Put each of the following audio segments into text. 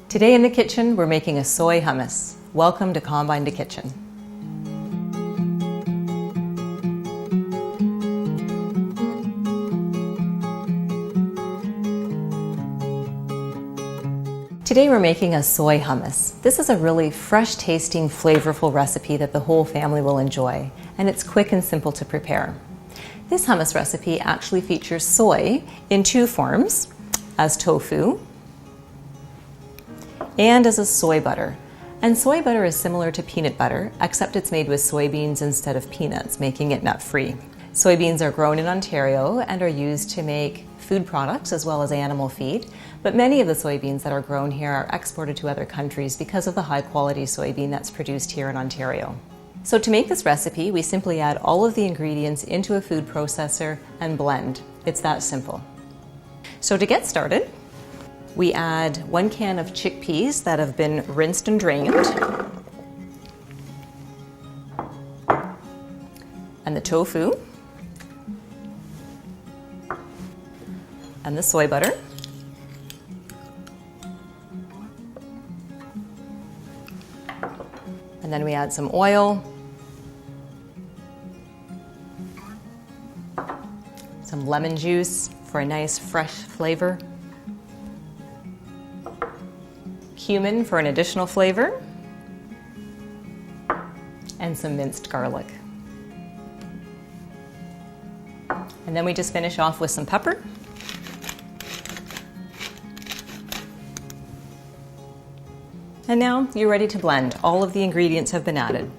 Today in the kitchen, we're making a soy hummus. Welcome to Combine to Kitchen. Today we're making a soy hummus. This is a really fresh tasting, flavorful recipe that the whole family will enjoy, and it's quick and simple to prepare. This hummus recipe actually features soy in two forms, as tofu and as a soy butter. And soy butter is similar to peanut butter, except it's made with soybeans instead of peanuts, making it nut-free. Soybeans are grown in Ontario and are used to make food products as well as animal feed, but many of the soybeans that are grown here are exported to other countries because of the high-quality soybean that's produced here in Ontario. So to make this recipe, we simply add all of the ingredients into a food processor and blend. It's that simple. So to get started, we add 1 can of chickpeas that have been rinsed and drained, and the tofu, and the soy butter, and then we add some oil, some lemon juice for a nice fresh flavor, cumin for an additional flavor, and some minced garlic. And then we just finish off with some pepper. And now you're ready to blend. All of the ingredients have been added.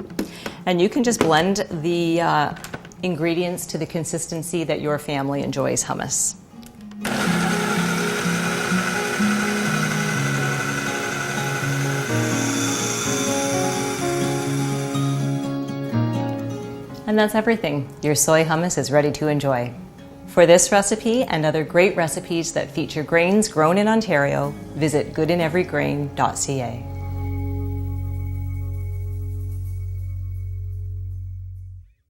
And you can just blend the ingredients to the consistency that your family enjoys hummus. And that's everything. Your soy hummus is ready to enjoy. For this recipe and other great recipes that feature grains grown in Ontario, visit goodineverygrain.ca.